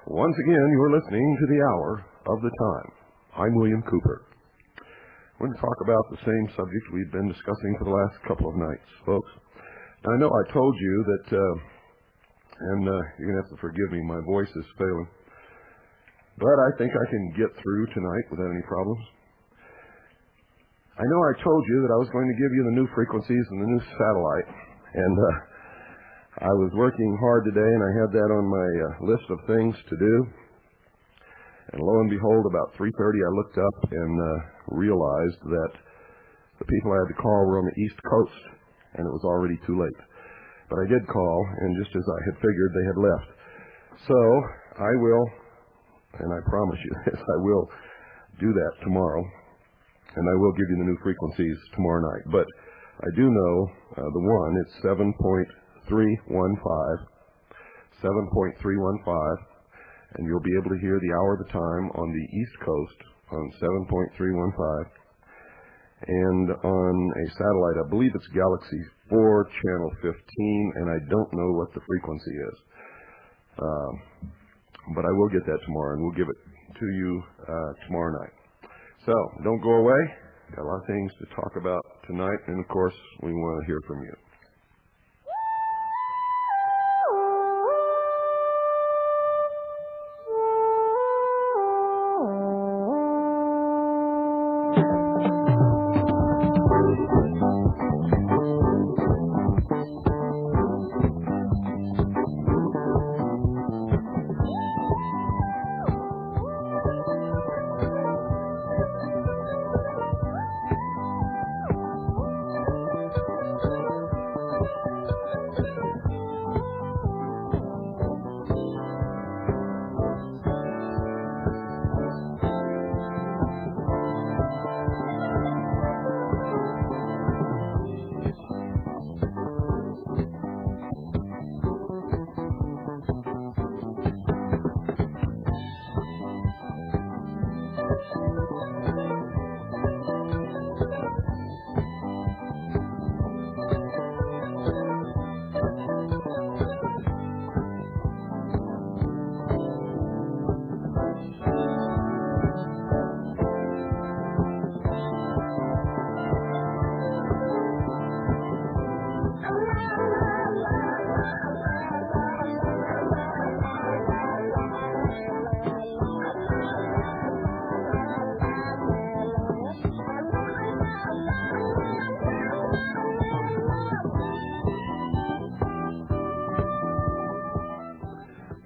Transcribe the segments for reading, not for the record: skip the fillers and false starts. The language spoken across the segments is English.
Once again, you're listening to the Hour of the Time. I'm William Cooper. We're going to talk about the same subject we've been discussing for the last couple of nights, folks. Now, I know I told you that, and you're going to have to forgive me, my voice is failing, but I think I can get through tonight without any problems. I know I told you that I was going to give you the new frequencies and the new satellite, and I was working hard today, and I had that on my list of things to do. And lo and behold, about 3:30, I looked up and realized that the people I had to call were on the East Coast, and it was already too late. But I did call, and just as I had figured, they had left. So I will, and I promise you this, I will do that tomorrow, and I will give you the new frequencies tomorrow night. But I do know the one, it's 7.315, and you'll be able to hear the Hour of the Time on the East Coast on 7.315, and on a satellite, I believe it's Galaxy 4, channel 15, and I don't know what the frequency is. But I will get that tomorrow, and we'll give it to you tomorrow night. So, don't go away. Got a lot of things to talk about tonight, and of course, we want to hear from you.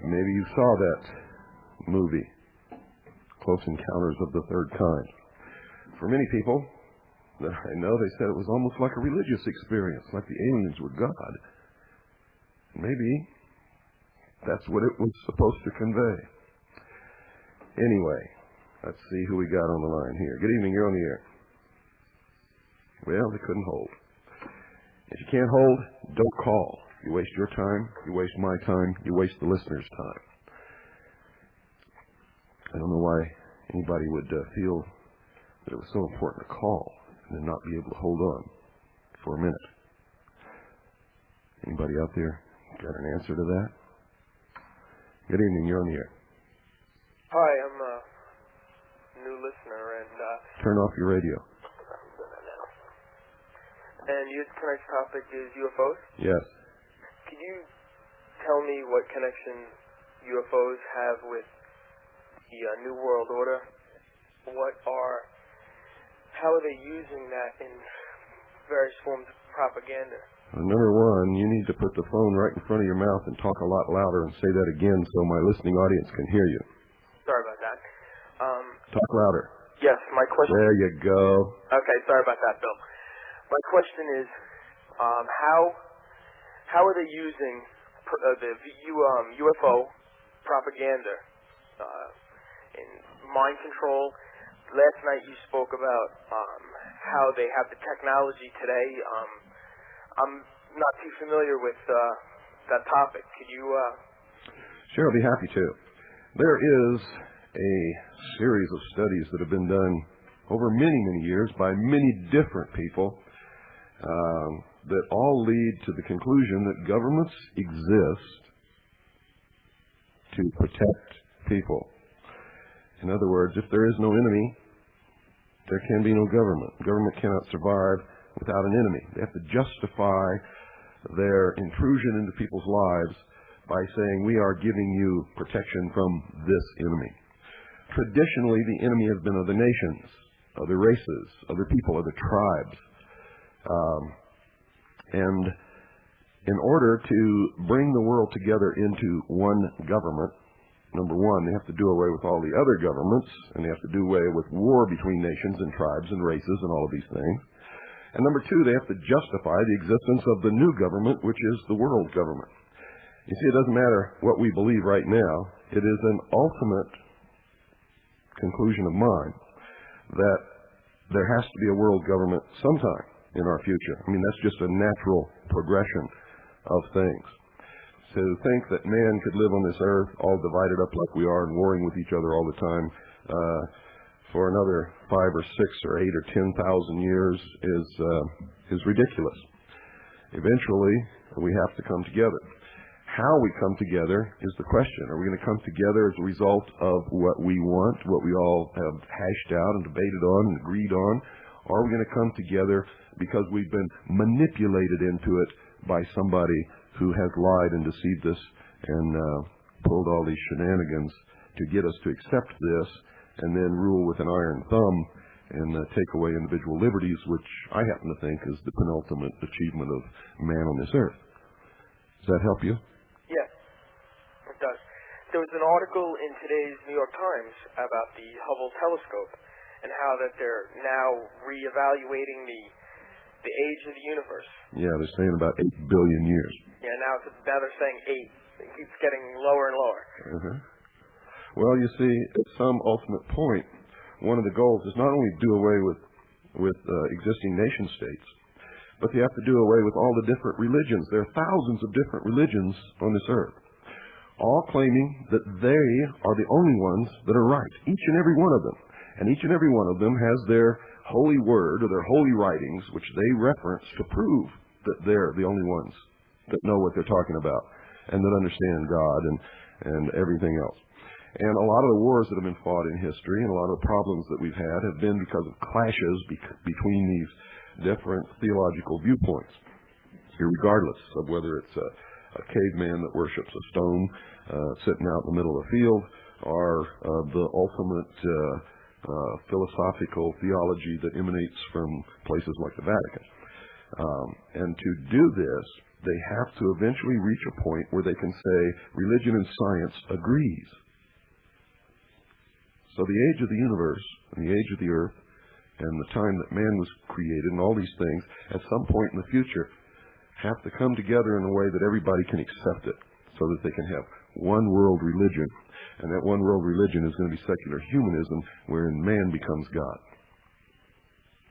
Maybe you saw that movie, Close Encounters of the Third Kind. For many people that I know, they said it was almost like a religious experience, like the aliens were God. Maybe that's what it was supposed to convey. Anyway, let's see who we got on the line here. Good evening, you're on the air. Well, they couldn't hold. If you can't hold, don't call. You waste your time, you waste my time, you waste the listener's time. I don't know why anybody would feel that it was so important to call and then not be able to hold on for a minute. Anybody out there got an answer to that? Good evening, you're on the air. Hi, I'm a new listener, and turn off your radio. And tonight's topic is UFOs? Yes. Can you tell me what connection UFOs have with the New World Order? What are how are they using that in various forms of propaganda? Number one, you need to put the phone right in front of your mouth and talk a lot louder and say that again so my listening audience can hear you. Sorry about that. Talk louder. Yes, my question... There you go. Okay, sorry about that, Bill. My question is, how are they using the UFO propaganda in mind control? Last night you spoke about how they have the technology today. I'm not too familiar with that topic. Could you... Sure, I'll be happy to. There is a series of studies that have been done over many, many years by many different people that all lead to the conclusion that governments exist to protect people. In other words, if there is no enemy, there can be no government. Government cannot survive without an enemy. They have to justify their intrusion into people's lives by saying, we are giving you protection from this enemy. Traditionally, the enemy has been other nations, other races, other people, other tribes. And in order to bring the world together into one government, number one, they have to do away with all the other governments, and they have to do away with war between nations and tribes and races and all of these things. And number two, they have to justify the existence of the new government, which is the world government. You see, it doesn't matter what we believe right now. It is an ultimate conclusion of mine that there has to be a world government sometime in our future. I mean, that's just a natural progression of things. To think that man could live on this earth all divided up like we are and warring with each other all the time for another 5 or 6 or 8 or 10,000 years is ridiculous. Eventually, we have to come together. How we come together is the question. Are we going to come together as a result of what we want, what we all have hashed out and debated on and agreed on? Or are we going to come together because we've been manipulated into it by somebody who has lied and deceived us and pulled all these shenanigans to get us to accept this and then rule with an iron thumb and take away individual liberties, which I happen to think is the penultimate achievement of man on this earth. Does that help you? Yes, it does. There was an article in today's New York Times about the Hubble telescope and how that they're now reevaluating the age of the universe. Yeah, they're saying about 8 billion years. Yeah, now they're saying 8. It keeps getting lower and lower. Well, you see, at some ultimate point, one of the goals is not only do away with existing nation states, but they have to do away with all the different religions. There are thousands of different religions on this earth, all claiming that they are the only ones that are right, each and every one of them. And each and every one of them has their holy word or their holy writings, which they reference to prove that they're the only ones that know what they're talking about and that understand God and everything else. And a lot of the wars that have been fought in history and a lot of the problems that we've had have been because of clashes between these different theological viewpoints, regardless of whether it's a caveman that worships a stone sitting out in the middle of a field or the ultimate philosophical theology that emanates from places like the Vatican. And to do this, they have to eventually reach a point where they can say religion and science agrees. So the age of the universe and the age of the earth and the time that man was created and all these things at some point in the future have to come together in a way that everybody can accept it so that they can have one world religion. And that one world religion is going to be secular humanism, wherein man becomes God.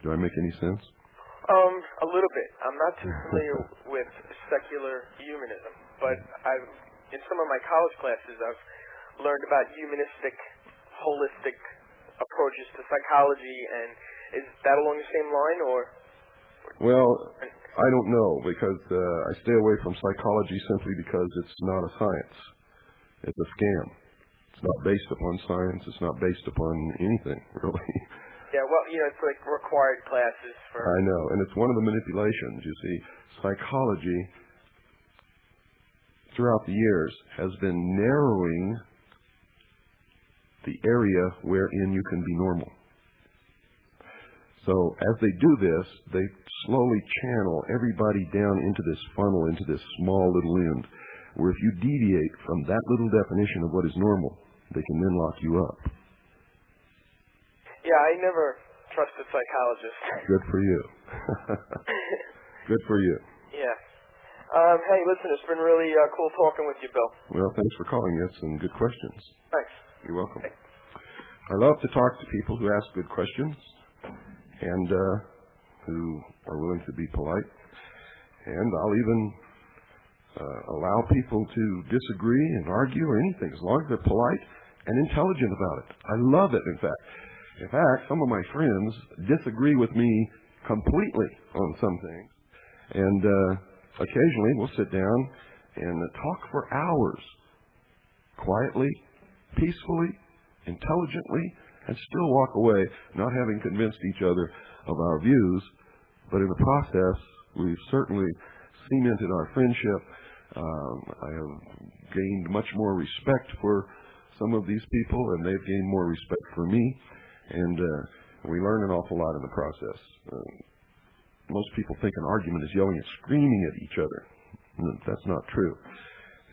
Do I make any sense? A little bit. I'm not too familiar with secular humanism, but in some of my college classes I've learned about humanistic, holistic approaches to psychology, and is that along the same line, or? Well, I don't know, because I stay away from psychology simply because it's not a science. It's a scam. It's not based upon science. It's not based upon anything, really. Yeah, well, it's like required classes for... I know, and it's one of the manipulations. You see, psychology throughout the years has been narrowing the area wherein you can be normal. So as they do this, they slowly channel everybody down into this funnel, into this small little end, where if you deviate from that little definition of what is normal, they can then lock you up. Yeah, I never trusted psychologists. Good for you. Good for you. Yeah. Hey, listen, it's been really cool talking with you, Bill. Well, thanks for calling us and good questions. Thanks. You're welcome. I love to talk to people who ask good questions and who are willing to be polite. And I'll even allow people to disagree and argue or anything, as long as they're polite and intelligent about it. I love it, in fact. In fact, some of my friends disagree with me completely on some things. And occasionally we'll sit down and talk for hours, quietly, peacefully, intelligently, and still walk away not having convinced each other of our views. But in the process, we've certainly cemented our friendship. I have gained much more respect for some of these people, and they've gained more respect for me. And we learn an awful lot in the process. Most people think an argument is yelling and screaming at each other. That's not true.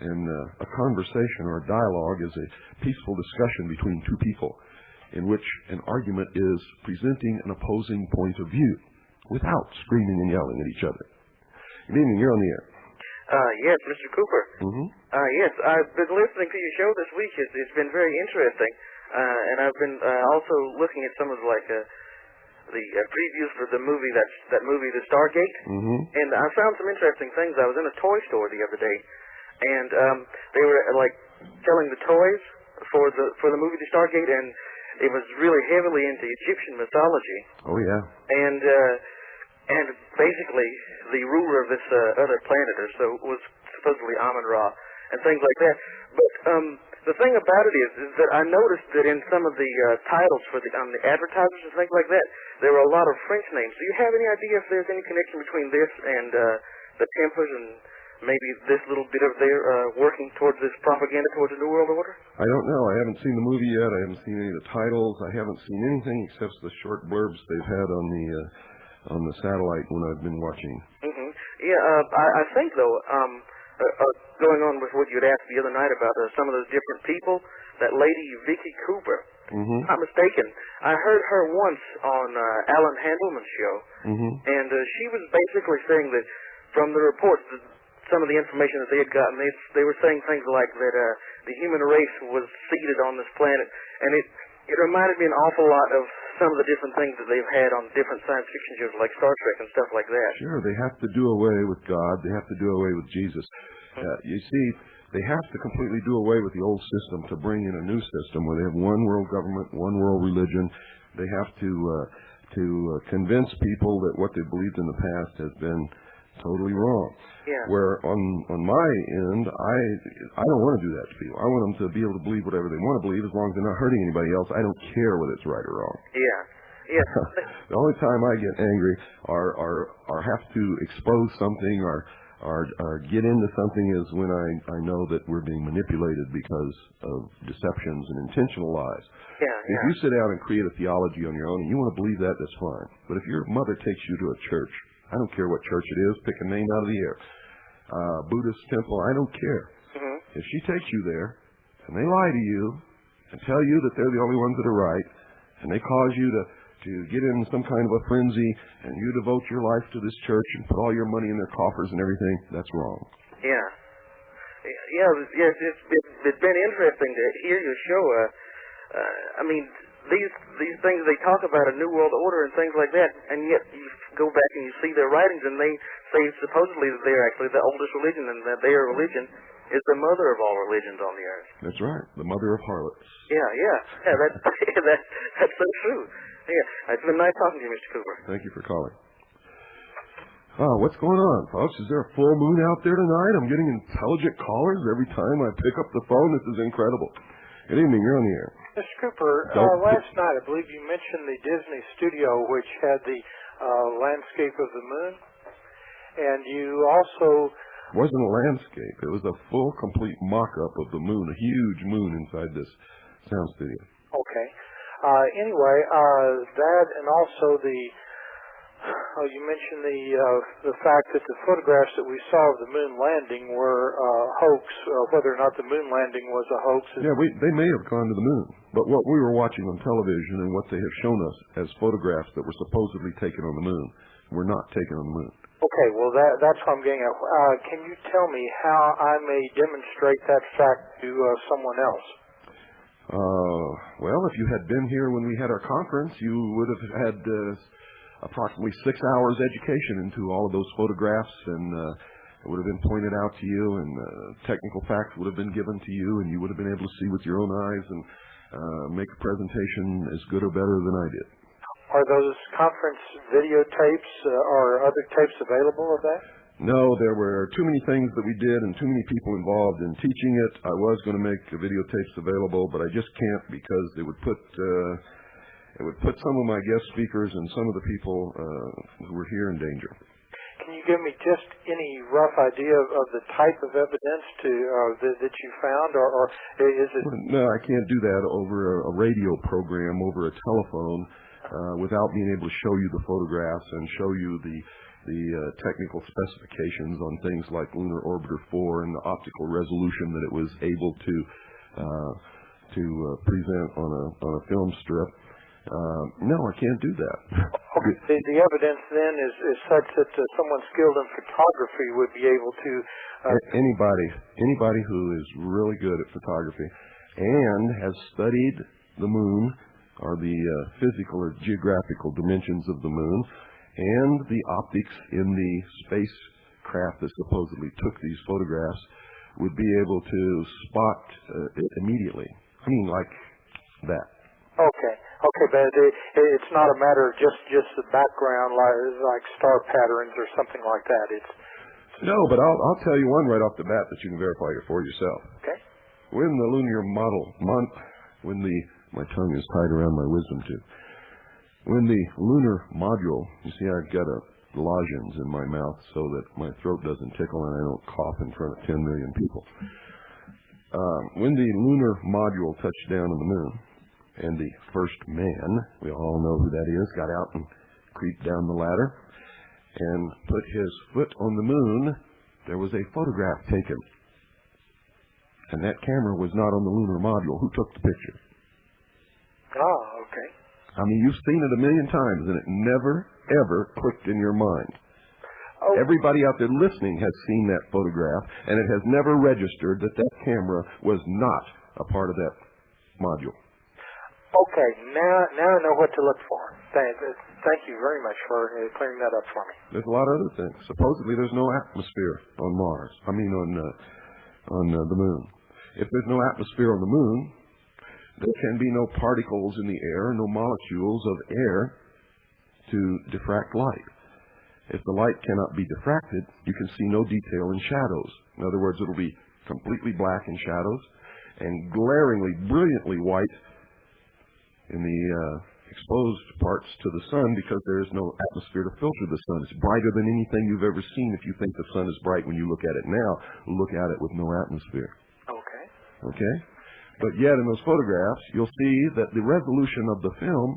And a conversation or a dialogue is a peaceful discussion between two people in which an argument is presenting an opposing point of view without screaming and yelling at each other. Good evening. You're on the air. Yes, Mr. Cooper. Mm-hmm. Yes, I've been listening to your show this week. It's been very interesting. And I've been also looking at some of the previews for the movie, that movie, The Stargate. Mm-hmm. And I found some interesting things. I was in a toy store the other day, and they were like selling the toys for the movie The Stargate, and it was really heavily into Egyptian mythology. Oh yeah. And basically the ruler of this other planet or so was supposedly Amun-Ra and things like that. But the thing about it is that I noticed that in some of the titles for the advertisers and things like that, there were a lot of French names. Do you have any idea if there's any connection between this and the Templars and maybe this little bit of their working towards this propaganda towards the New World Order? I don't know. I haven't seen the movie yet. I haven't seen any of the titles. I haven't seen anything except the short blurbs they've had on the satellite when I've been watching. Mm-hmm. Yeah, I think though, going on with what you had asked the other night about some of those different people, that lady Vicky Cooper, not mistaken, I heard her once on Alan Handelman's show, and she was basically saying that from the reports, some of the information that they had gotten, they were saying things like that the human race was seeded on this planet, and it reminded me an awful lot of some of the different things that they've had on different science fiction shows like Star Trek and stuff like that. Sure, they have to do away with God. They have to do away with Jesus. You see, they have to completely do away with the old system to bring in a new system where they have one world government, one world religion. They have to convince people that what they believed in the past has been totally wrong. Yeah. Where on my end, I don't want to do that to people. I want them to be able to believe whatever they want to believe as long as they're not hurting anybody else. I don't care whether it's right or wrong. Yeah. Yeah. The only time I get angry or have to expose something or get into something is when I know that we're being manipulated because of deceptions and intentional lies. Yeah. If you sit down and create a theology on your own and you want to believe that, that's fine. But if your mother takes you to a church, I don't care what church it is, pick a name out of the air. Buddhist temple, I don't care. If she takes you there and they lie to you and tell you that they're the only ones that are right, and they cause you to get in some kind of a frenzy and you devote your life to this church and put all your money in their coffers and everything, that's wrong. Yeah. Yes, it's been interesting to hear your show. I mean, these things they talk about, a new world order and things like that, and yet you go back and you see their writings and they say supposedly that they're actually the oldest religion and that their religion is the mother of all religions on the earth. That's right, the mother of harlots. Yeah, that's so true. Yeah, it's been nice talking to you, Mr. Cooper. Thank you for calling. What's going on, folks? Is there a full moon out there tonight? I'm getting intelligent callers every time I pick up the phone. This is incredible. Good evening. You're on the air. Mr. Cooper, last night I believe you mentioned the Disney studio which had the landscape of the moon, and you also... It wasn't a landscape. It was a full, complete mock-up of the moon, a huge moon inside this sound studio. Okay. Anyway, that and also the you mentioned the fact that the photographs that we saw of the moon landing were hoax. Whether or not the moon landing was a hoax. Yeah, they may have gone to the moon, but what we were watching on television and what they have shown us as photographs that were supposedly taken on the moon were not taken on the moon. Okay, well that's what I'm getting at. Can you tell me how I may demonstrate that fact to someone else? Well, if you had been here when we had our conference, you would have had approximately 6 hours education into all of those photographs, and it would have been pointed out to you, and technical facts would have been given to you, and you would have been able to see with your own eyes and make a presentation as good or better than I did. Are those conference videotapes or other tapes available of that? No, there were too many things that we did and too many people involved in teaching it. I was going to make the videotapes available, but I just can't because it would put some of my guest speakers and some of the people who were here in danger. Can you give me just any rough idea of the type of evidence that you found, or is it? No, I can't do that over a radio program, over a telephone, without being able to show you the photographs and show you the technical specifications on things like Lunar Orbiter 4 and the optical resolution that it was able to present on a film strip. No, I can't do that. Okay. The evidence then is such that someone skilled in photography would be able to. Anybody who is really good at photography and has studied the moon or the physical or geographical dimensions of the moon and the optics in the spacecraft that supposedly took these photographs would be able to spot it immediately. I mean, like that. Okay, but it's not a matter of just the background, like star patterns or something like that. No, but I'll tell you one right off the bat that you can verify it for yourself. Okay. When the lunar my tongue is tied around my wisdom tooth. When the lunar module, you see I've got a lozenge in my mouth so that my throat doesn't tickle and I don't cough in front of 10 million people. When the lunar module touched down on the moon, and the first man, we all know who that is, got out and creeped down the ladder and put his foot on the moon, there was a photograph taken. And that camera was not on the lunar module. Who took the picture? Oh, okay. I mean, you've seen it a million times, and it never, ever clicked in your mind. Oh. Everybody out there listening has seen that photograph, and it has never registered that that camera was not a part of that module. Okay, now I know what to look for. Thank you very much for clearing that up for me. There's a lot of other things. Supposedly there's no atmosphere on Mars. I mean on the moon. If there's no atmosphere on the moon, there can be no particles in the air, no molecules of air to diffract light. If the light cannot be diffracted, you can see no detail in shadows. In other words, it'll be completely black in shadows and glaringly, brilliantly white in the exposed parts to the sun because there is no atmosphere to filter the sun. It's brighter than anything you've ever seen. If you think the sun is bright when you look at it now, look at it with no atmosphere. Okay? But yet in those photographs, you'll see that the resolution of the film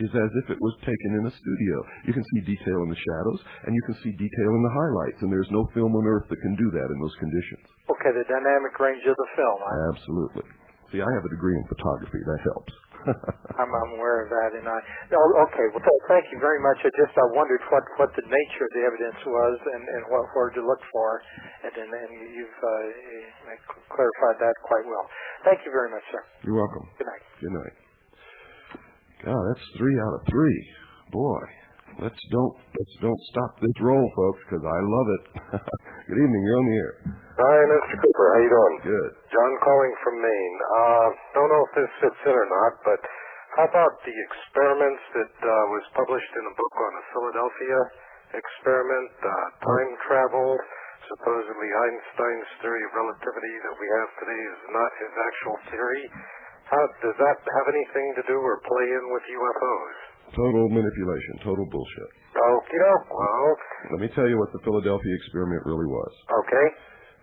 is as if it was taken in a studio. You can see detail in the shadows, and you can see detail in the highlights, and there's no film on Earth that can do that in those conditions. Okay, the dynamic range of the film. Absolutely. See, I have a degree in photography. That helps. I'm aware of that, and okay. Well, thank you very much. I wondered what the nature of the evidence was and where to look for, and you've clarified that quite well. Thank you very much, sir. You're welcome. Good night. Good night. God, that's 3 out of 3. Boy, let's don't stop this roll, folks, because I love it. Good evening. You're on the air. Hi, Mr. Cooper. How you doing? Good. John calling from Maine. Don't know if this fits in or not, but how about the experiments that was published in a book on the Philadelphia experiment, time travel? Supposedly Einstein's theory of relativity that we have today is not his actual theory. How does that have anything to do or play in with UFOs? Total manipulation, total bullshit. Okey-doke. Well, let me tell you what the Philadelphia experiment really was. Okay.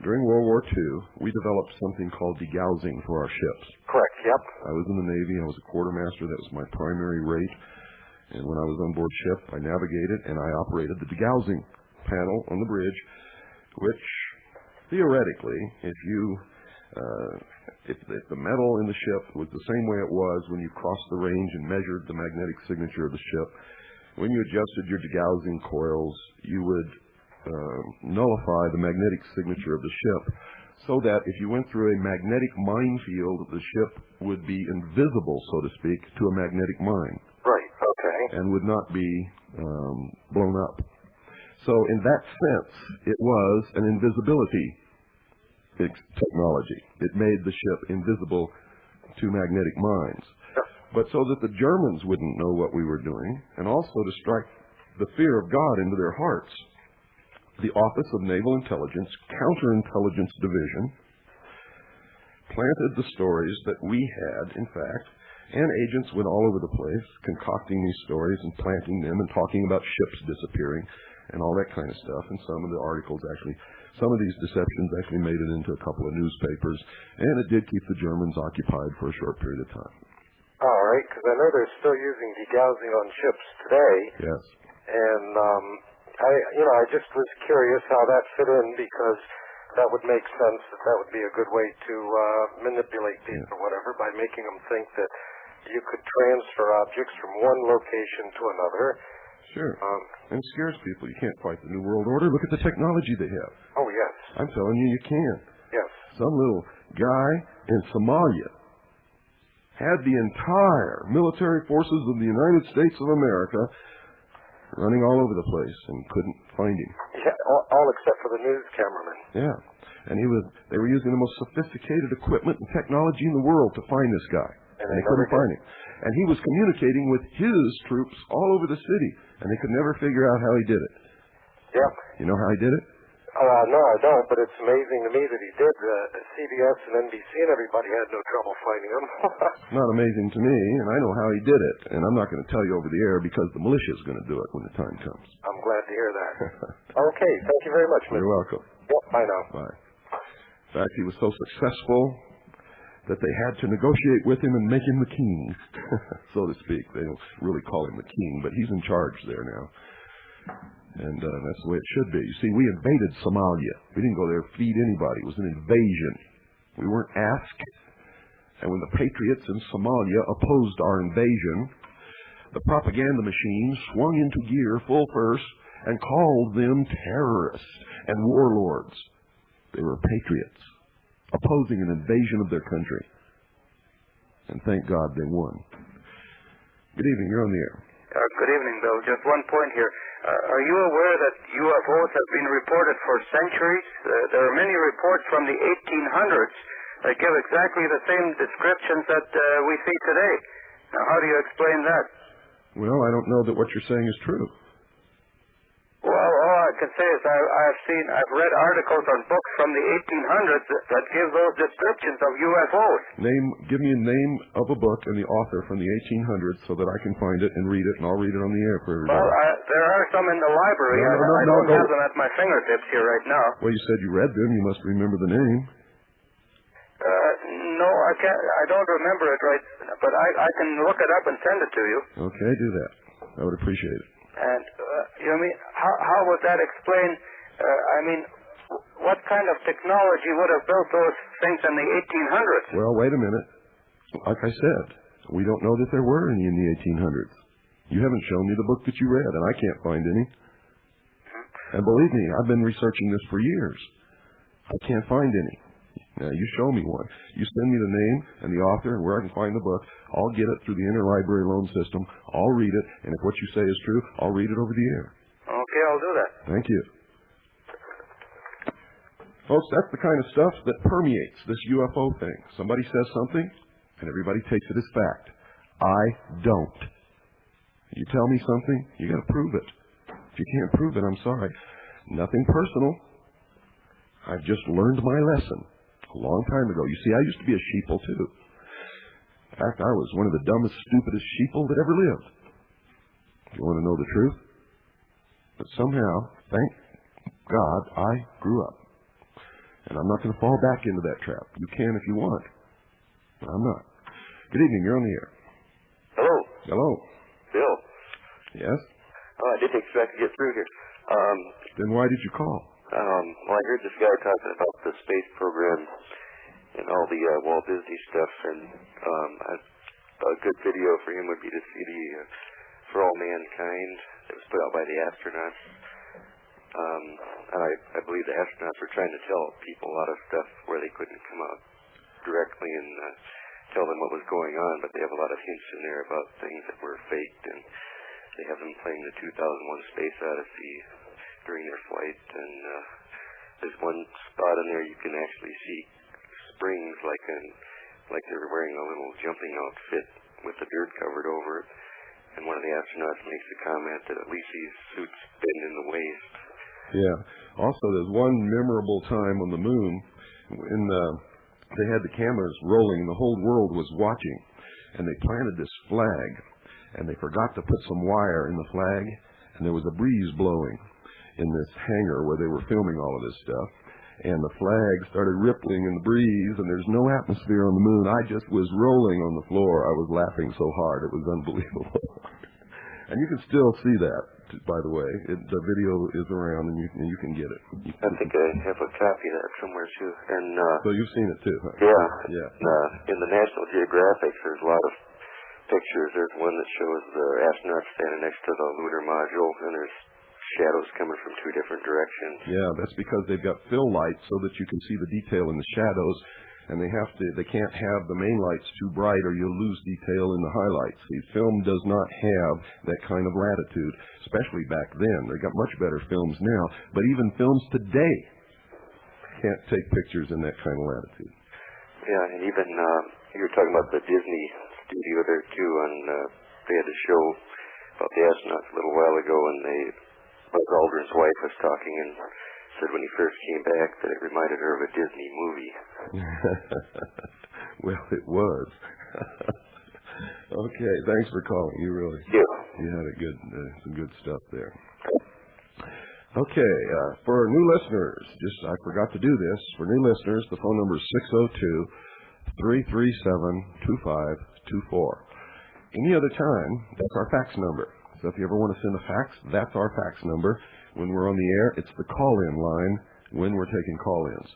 During World War II, we developed something called degaussing for our ships. Correct, yep. I was in the Navy. I was a quartermaster. That was my primary rate. And when I was on board ship, I navigated and I operated the degaussing panel on the bridge, which theoretically, if the metal in the ship was the same way it was when you crossed the range and measured the magnetic signature of the ship, when you adjusted your degaussing coils, you would nullify the magnetic signature of the ship, so that if you went through a magnetic minefield, the ship would be invisible, so to speak, to a magnetic mine. Right, okay. And would not be blown up. So in that sense, it was an invisibility technology. It made the ship invisible to magnetic mines. But so that the Germans wouldn't know what we were doing, and also to strike the fear of God into their hearts, the Office of Naval Intelligence, Counterintelligence Division, planted the stories that we had, in fact, and agents went all over the place concocting these stories and planting them and talking about ships disappearing and all that kind of stuff. And some of the articles actually, some of these deceptions actually made it into a couple of newspapers, and it did keep the Germans occupied for a short period of time. All right, because I know they're still using degaussing on ships today. Yes. And I just was curious how that fit in, because that would make sense that would be a good way to manipulate people or whatever, by making them think that you could transfer objects from one location to another. Sure. And it scares people. You can't fight the New World Order. Look at the technology they have. Oh, yes. I'm telling you, you can. Yes. Some little guy in Somalia had the entire military forces of the United States of America running all over the place and couldn't find him. Yeah, all except for the news cameraman. Yeah. And they were using the most sophisticated equipment and technology in the world to find this guy. And they couldn't find him. And he was communicating with his troops all over the city, and they could never figure out how he did it. Yep. You know how he did it? No, I don't, but it's amazing to me that he did. CBS and NBC and everybody had no trouble finding him. It's not amazing to me, and I know how he did it, and I'm not going to tell you over the air because the militia is going to do it when the time comes. I'm glad to hear that. Okay, thank you very much, Mr. You're welcome. Yep, bye now. Bye. In fact, he was so successful that they had to negotiate with him and make him the king, so to speak. They don't really call him the king, but he's in charge there now. And that's the way it should be. You see, we invaded Somalia. We didn't go there to feed anybody. It was an invasion. We weren't asked. And when the patriots in Somalia opposed our invasion, the propaganda machine swung into gear full force and called them terrorists and warlords. They were patriots opposing an invasion of their country. And thank God they won. Good evening. You're on the air. Good evening, Bill. Just one point here. Are you aware that UFOs have been reported for centuries? There are many reports from the 1800s that give exactly the same descriptions that we see today. Now, how do you explain that? Well, I don't know that what you're saying is true. Well, all I can say is I've read articles on books from the 1800s that give those descriptions of UFOs. Give me a name of a book and the author from the 1800s so that I can find it and read it, and I'll read it on the air for everybody. Well, there are some in the library. I don't have them at my fingertips here right now. Well, you said you read them. You must remember the name. No, I can't. I don't remember it right, but I can look it up and send it to you. Okay, do that. I would appreciate it. And how would that explain? What kind of technology would have built those things in the 1800s? Well, wait a minute. Like I said, we don't know that there were any in the 1800s. You haven't shown me the book that you read, and I can't find any. And believe me, I've been researching this for years. I can't find any. Now, you show me one. You send me the name and the author and where I can find the book. I'll get it through the interlibrary loan system. I'll read it, and if what you say is true, I'll read it over the air. Okay, I'll do that. Thank you. Folks, that's the kind of stuff that permeates this UFO thing. Somebody says something, and everybody takes it as fact. I don't. You tell me something, you got to prove it. If you can't prove it, I'm sorry. Nothing personal. I've just learned my lesson a long time ago. You see, I used to be a sheeple, too. In fact, I was one of the dumbest, stupidest sheeple that ever lived. If you want to know the truth. But somehow, thank God, I grew up. And I'm not going to fall back into that trap. You can if you want. But I'm not. Good evening. You're on the air. Hello. Hello. Bill. Yes? I didn't expect to get through here. Then why did you call? Well, I heard this guy talking about the space program and all the Walt Disney stuff, and a good video for him would be to see the For All Mankind that was put out by the astronauts. And I believe the astronauts were trying to tell people a lot of stuff where they couldn't come out directly and tell them what was going on, but they have a lot of hints in there about things that were faked, and they have them playing the 2001 Space Odyssey during their flight, and there's one spot in there you can actually see springs like they're wearing a little jumping outfit with the dirt covered over it, and one of the astronauts makes the comment that at least these suits bend in the waist. Yeah. Also, there's one memorable time on the moon when they had the cameras rolling, the whole world was watching, and they planted this flag, and they forgot to put some wire in the flag, and there was a breeze blowing in this hangar where they were filming all of this stuff, and the flag started rippling in the breeze, and there's no atmosphere on the moon. I just was rolling on the floor. I was laughing so hard. It was unbelievable. And you can still see that, by the way. The video is around, and you can get it. I think I have a copy of that somewhere, too. And so you've seen it, too, huh? Yeah. Yeah. In the National Geographic, there's a lot of pictures. There's one that shows the astronauts standing next to the lunar module, and there's shadows coming from two different directions. Yeah, that's because they've got fill lights so that you can see the detail in the shadows, and they can't have the main lights too bright or you'll lose detail in the highlights. The film does not have that kind of latitude, especially back then. They got much better films now, but even films today can't take pictures in that kind of latitude. Yeah, and even you were talking about the Disney studio there too, and they had a show about the astronauts a little while ago, and Buzz Aldrin's wife was talking and said when he first came back that it reminded her of a Disney movie. Well, it was. Okay, thanks for calling. You had some good stuff there. Okay, for new listeners, I forgot to do this. For new listeners, the phone number is 602-337-2524. Any other time, that's our fax number. So if you ever want to send a fax, that's our fax number. When we're on the air, it's the call-in line when we're taking call-ins.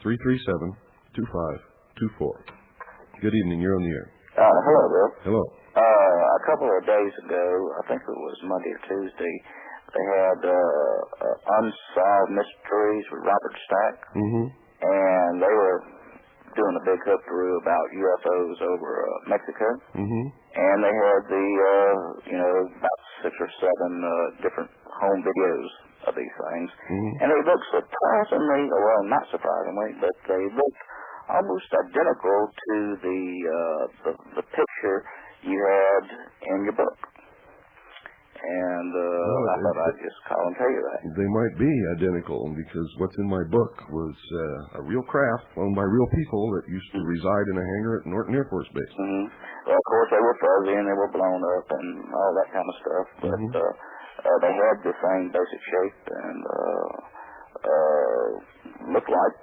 602-337-2524. Good evening. You're on the air. Hello, Bill. Hello. A couple of days ago, I think it was Monday or Tuesday, they had Unsolved Mysteries with Robert Stack. Mm-hmm. And they were doing a big hoop-deroo about UFOs over Mexico. Mm-hmm. And they had about 6 or 7 different home videos of these things. Mm-hmm. And they looked surprisingly, well, not surprisingly, but they looked almost identical to the picture you had in your book. And I thought I'd just call and tell you that. They might be identical because what's in my book was a real craft owned by real people that used to reside in a hangar at Norton Air Force Base. Mm-hmm. Well, of course, they were fuzzy and they were blown up and all that kind of stuff. But they had the same basic shape and looked like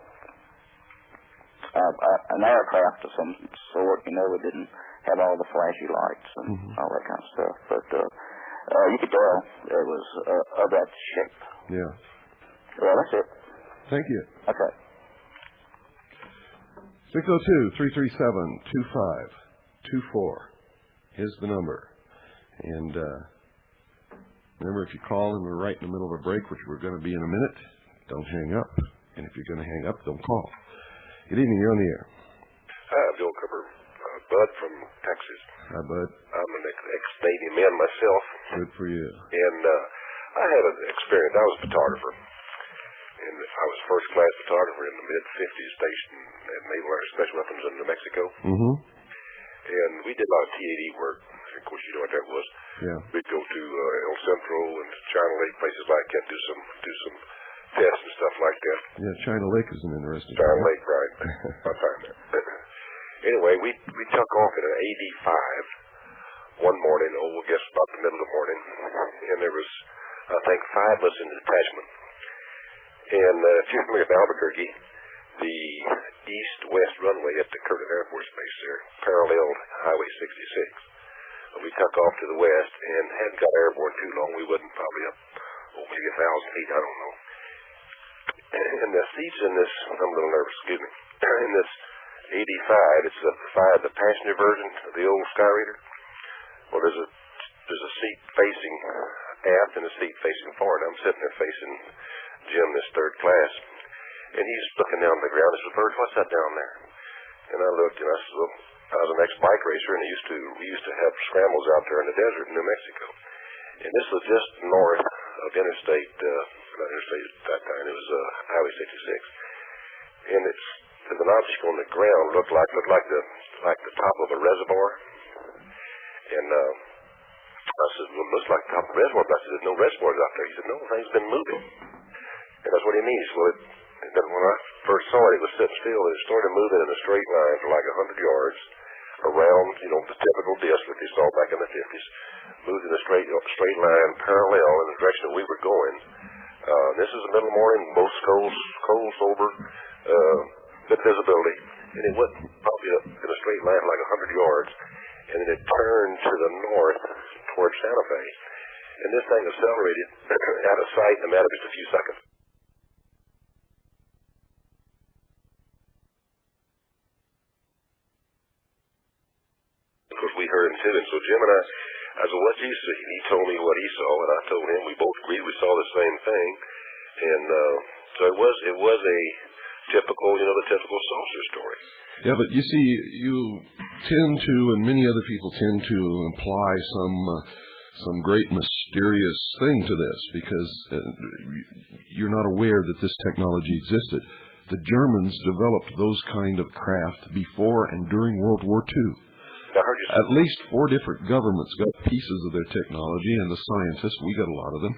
an aircraft of some sort. It didn't have all the flashy lights and all that kind of stuff. But you could tell it was of that shape. Yeah. Well, that's it. Thank you. Okay. 602-337-2524 is the number. And remember, if you call and we're right in the middle of a break, which we're going to be in a minute, don't hang up. And if you're going to hang up, don't call. Good evening. You're on the air. Hi, Bill Cooper. Bud from Texas. Hi, Bud. I'm an ex-Navy man myself. Good for you. And I had an experience. I was a photographer. And I was first-class photographer in the mid-50s stationed at Naval Air Special Weapons in New Mexico. Mm-hmm. And we did a lot of T-80 work. Of course, you know what that was. Yeah. We'd go to El Centro and China Lake, places like that, do some tests and stuff like that. Yeah, China Lake is an interesting China Lake, right. I found that. Anyway, we took off in an AD-5 one morning, I guess about the middle of the morning, and there was, I think, 5 of us in the detachment. And if you're familiar with Albuquerque, the east-west runway at the Curtin Air Force Base there paralleled Highway 66. we took off to the west and hadn't got airborne too long. We wasn't probably up, maybe 1,000 feet, I don't know. And the seats in this, I'm a little nervous, excuse me, in this 85, it's the passenger version of the old Sky Reader. Well, there's a seat facing aft and a seat facing forward. I'm sitting there facing Jim, this third class, and he's looking down the ground. He said, "Bert, what's that down there?" And I looked, and I said, "Well, I was an ex-bike racer, and we used to have scrambles out there in the desert in New Mexico. And this was just north of Interstate, not Interstate at that time, it was Highway 66. And there's an object on the ground looked like the top of a reservoir. And I said, "Well, it looks like the top of a reservoir." But I said, "There's no reservoirs out there." He said, "No, the thing's been moving." And that's what he means. Well, when I first saw it, it was sitting still. It started moving in a straight line for like 100 yards around, the typical disc that they saw back in the 50s. Moved in a straight line parallel in the direction that we were going. This is the middle of the morning, both cold, sober, good visibility. And it went probably up in a straight line like 100 yards. And then it turned to the north towards Santa Fe. And this thing accelerated out of sight in a matter of just a few seconds. Of course, we heard him too. And so Jim and I said, "What'd you see?" And he told me what he saw, and I told him. We both agreed we saw the same thing. And so it was a typical, the typical saucer story. Yeah, but you see, you tend to, and many other people tend to imply some great mysterious thing to this, because you're not aware that this technology existed. The Germans developed those kind of craft before and during World War II. At least 4 different governments got pieces of their technology, and the scientists, we got a lot of them.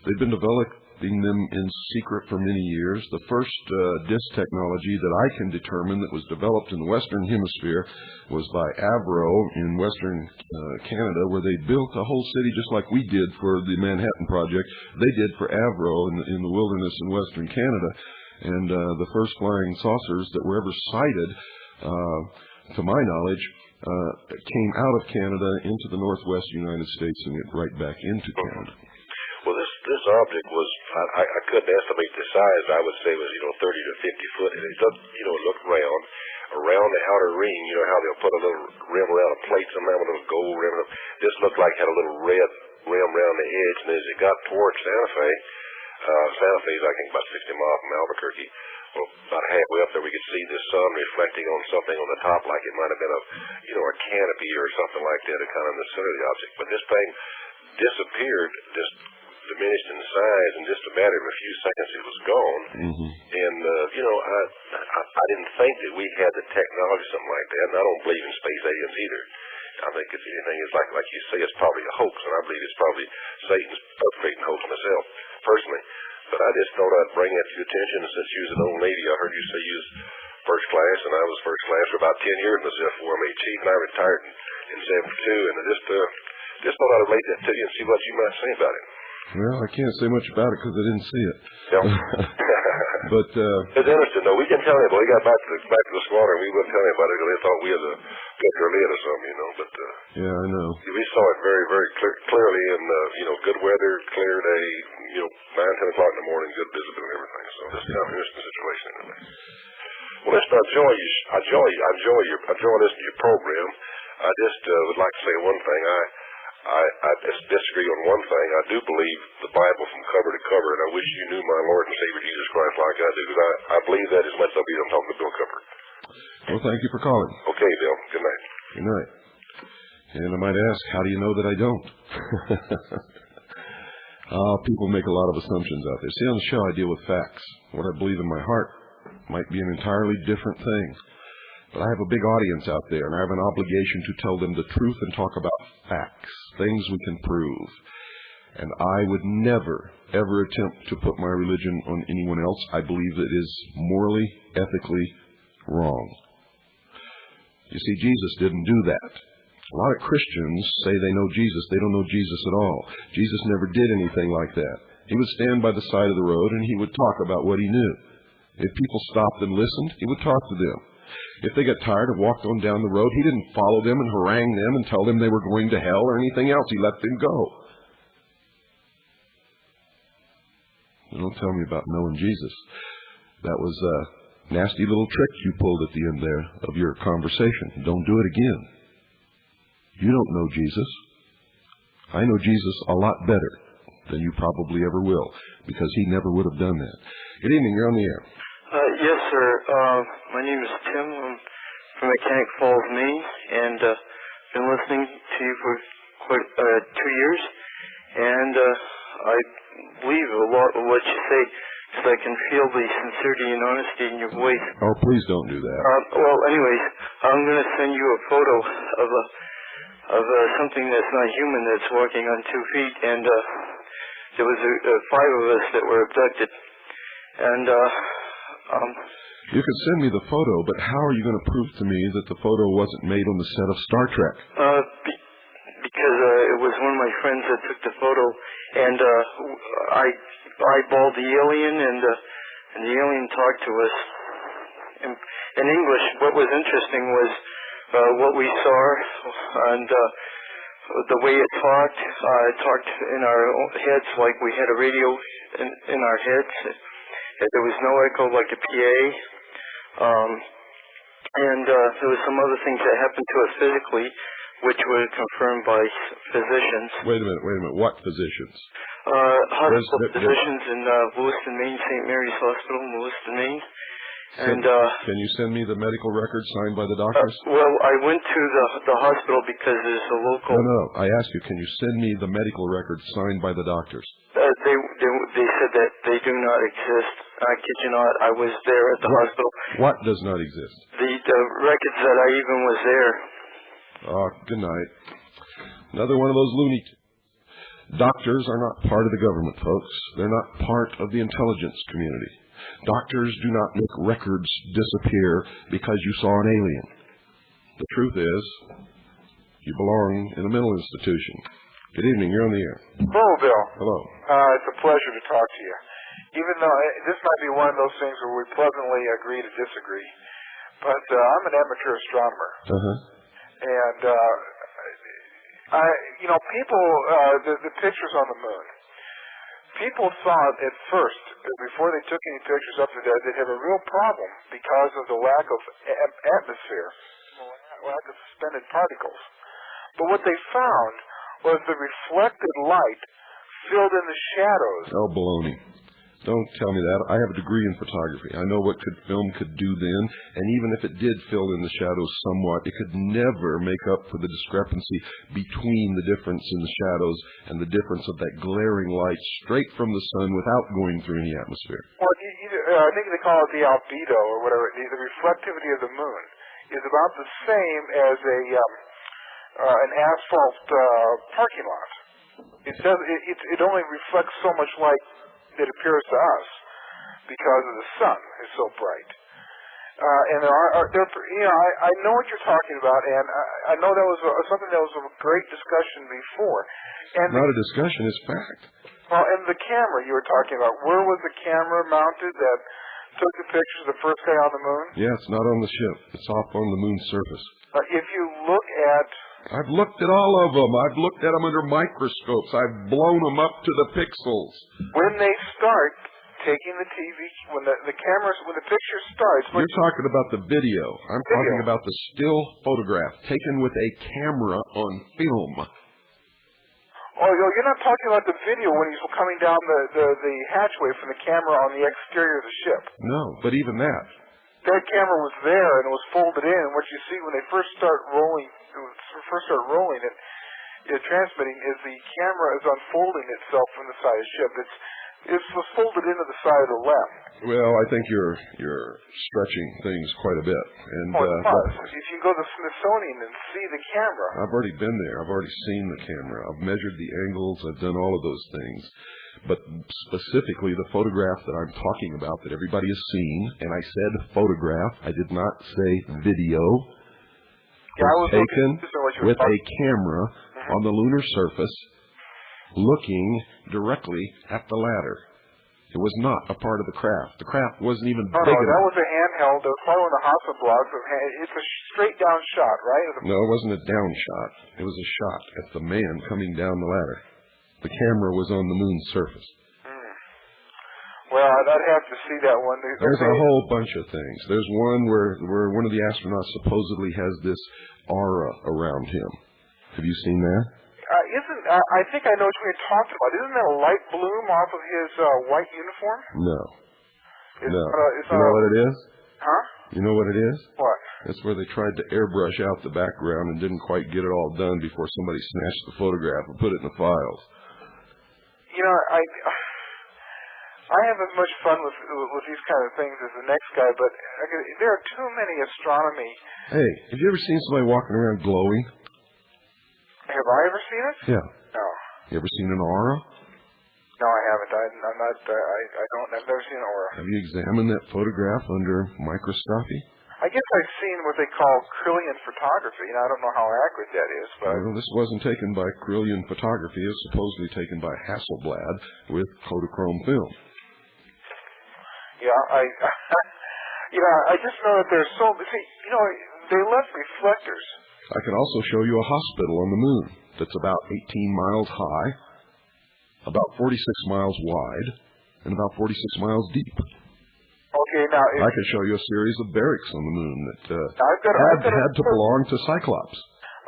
They've been developing them in secret for many years. The first disc technology that I can determine that was developed in the Western Hemisphere was by Avro in Western Canada, where they built a whole city just like we did for the Manhattan Project. They did for Avro in the wilderness in Western Canada. And the first flying saucers that were ever sighted, to my knowledge, came out of Canada into the northwest United States and went right back into Canada. Well, this object was, I couldn't estimate the size. I would say it was, 30 to 50 foot. And it looked, looked round. Around the outer ring, how they'll put a little rim around a plate, somehow with a little gold rim. This looked like it had a little red rim around the edge. And as it got towards Santa Fe is, I think, about 60 miles from Albuquerque. Well, about halfway up there, we could see the sun reflecting on something on the top, like it might have been a canopy or something like that, kind of in the center of the object. But this thing disappeared, just diminished in size, in just a matter of a few seconds, it was gone. Mm-hmm. And I didn't think that we had the technology, something like that. And I don't believe in space aliens either. I think if anything, it's like you say, it's probably a hoax, and I believe it's probably Satan's perpetrating hoax myself, personally. But I just thought I'd bring that to your attention. Since you was an old lady, I heard you say you was first class, and I was first class for about 10 years myself before I made chief, and I retired in 72. And I just thought I'd relate that to you and see what you might say about it. Well, I can't say much about it because I didn't see it. Yeah. But it's interesting, though. We didn't tell anybody. We got back to the squadron. We wouldn't tell anybody because they thought we was a picture lid or something, But yeah, I know. We saw it very, very clearly in good weather, clear day. 9, 10 o'clock in the morning, good visibility and everything. So this is kind of an interesting situation. Well, listen, I enjoy listening to your program. I just would like to say one thing. I just disagree on one thing. I do believe the Bible from cover to cover, and I wish you knew my Lord and Savior Jesus Christ like I do, because I believe that as much as I believe I'm talking to Bill Cooper. Well, thank you for calling. Okay, Bill. Good night. Good night. And I might ask, how do you know that I don't? People make a lot of assumptions out there. See, on the show, I deal with facts. What I believe in my heart might be an entirely different thing. But I have a big audience out there, and I have an obligation to tell them the truth and talk about facts, things we can prove. And I would never, ever attempt to put my religion on anyone else. I believe it is morally, ethically wrong. You see, Jesus didn't do that. A lot of Christians say they know Jesus. They don't know Jesus at all. Jesus never did anything like that. He would stand by the side of the road, and he would talk about what he knew. If people stopped and listened, he would talk to them. If they got tired and walked on down the road, he didn't follow them and harangue them and tell them they were going to hell or anything else. He let them go. Don't tell me about knowing Jesus. That was a nasty little trick you pulled at the end there of your conversation. Don't do it again. You don't know Jesus. I know Jesus a lot better than you probably ever will, because he never would have done that. Good evening. You're on the air. Yes, sir. My name is Tim. I'm from Mechanic Falls, Maine, and been listening to you for quite 2 years. And I believe a lot of what you say, because I can feel the sincerity and honesty in your voice. Oh, please don't do that. Well, anyways, I'm going to send you a photo of something that's not human, that's walking on 2 feet, and there was 5 of us that were abducted. And you could send me the photo, but how are you going to prove to me that the photo wasn't made on the set of Star Trek? Because it was one of my friends that took the photo, and I eyeballed the alien, and the alien talked to us in English. What was interesting was what we saw, and the way it talked. It talked in our heads like we had a radio in our heads. There was no echo like a PA. And there was some other things that happened to us physically, which were confirmed by physicians. Wait a minute. What physicians? Hospital physicians in Lewiston, Maine, St. Mary's Hospital in Lewiston, Maine. And can you send me the medical record signed by the doctors? Well, I went to the hospital because there's a local... No. I asked you, can you send me the medical record signed by the doctors? They said that they do not exist. I kid you not. I was there at the hospital. What does not exist? The records that I even was there. Oh, good night. Another one of those loony... Doctors are not part of the government, folks. They're not part of the intelligence community. Doctors do not make records disappear because you saw an alien. The truth is, you belong in a mental institution. Good evening. You're on the air. Hello, Bill. Hello. It's a pleasure to talk to you. Even though this might be one of those things where we pleasantly agree to disagree, but I'm an amateur astronomer. And people, the pictures on the moon. People thought at first, before they took any pictures up there, they'd have a real problem because of the lack of atmosphere, lack of suspended particles. But what they found was the reflected light filled in the shadows. Oh, baloney. Don't tell me that. I have a degree in photography. I know what film could do then, and even if it did fill in the shadows somewhat, it could never make up for the discrepancy between the difference in the shadows and the difference of that glaring light straight from the sun without going through any atmosphere. Well, I think they call it the albedo or whatever. The reflectivity of the moon is about the same as an asphalt parking lot. It only reflects so much light that appears to us because of the sun is so bright. And I know what you're talking about, and I know that was something that was a great discussion before. And not a discussion, it's fact. Well, and the camera you were talking about, where was the camera mounted that took the pictures of the first guy on the moon? Yeah, it's not on the ship. It's off on the moon's surface. If you look at... I've looked at all of them. I've looked at them under microscopes. I've blown them up to the pixels. When they start taking the TV, when the picture starts... You're talking about the video. I'm talking about the still photograph taken with a camera on film. Oh, you're not talking about the video when he's coming down the hatchway from the camera on the exterior of the ship. No, but even that. That camera was there and it was folded in. And what you see when they first start rolling and transmitting is the camera is unfolding itself from the side of the ship. It was folded into the side of the left. Well, I think you're stretching things quite a bit. And if you go to the Smithsonian and see the camera. I've already been there. I've already seen the camera. I've measured the angles. I've done all of those things. But specifically the photograph that I'm talking about that everybody has seen, and I said photograph, I did not say video, was taken with a camera on the lunar surface looking directly at the ladder. It was not a part of the craft. The craft wasn't even big enough. No, that was a held. There was probably one of the hospital blocks. It's a straight down shot, right? No, it wasn't a down shot. It was a shot at the man coming down the ladder. The camera was on the moon's surface. Well, I'd have to see that one. There's a whole bunch of things. There's one where one of the astronauts supposedly has this aura around him. Have you seen that? I think I know what you're talking about. Isn't that a light bloom off of his white uniform? No. You know what it is? Huh? You know what it is? What? That's where they tried to airbrush out the background and didn't quite get it all done before somebody snatched the photograph and put it in the files. You know, I have as much fun with these kind of things as the next guy, but there are too many astronomy. Hey, have you ever seen somebody walking around glowing? Have I ever seen it? Yeah. No. You ever seen an aura? No, I haven't. I've never seen an aura. Have you examined that photograph under microscopy? I guess I've seen what they call Krillian photography, and I don't know how accurate that is, but... Well, this wasn't taken by Krillian photography. It was supposedly taken by Hasselblad with Kodachrome film. Yeah, I just know that there's so... See, they left reflectors. I can also show you a hospital on the moon that's about 18 miles high, about 46 miles wide, and about 46 miles deep. Okay, now... I could show you a series of barracks on the moon that had to belong to Cyclops.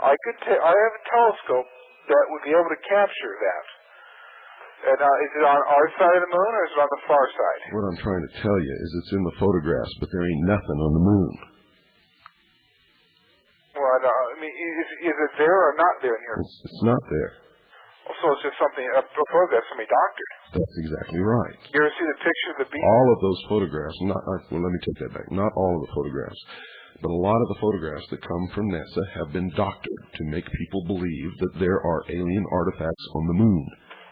I have a telescope that would be able to capture that. And is it on our side of the moon, or is it on the far side? What I'm trying to tell you is it's in the photographs, but there ain't nothing on the moon. Well, I mean, is it there or not there in here? It's not there. So it's just something, a photograph somebody doctored. That's exactly right. You ever see the picture of the beam? All of those photographs, well, let me take that back. Not all of the photographs, but a lot of the photographs that come from NASA have been doctored to make people believe that there are alien artifacts on the moon,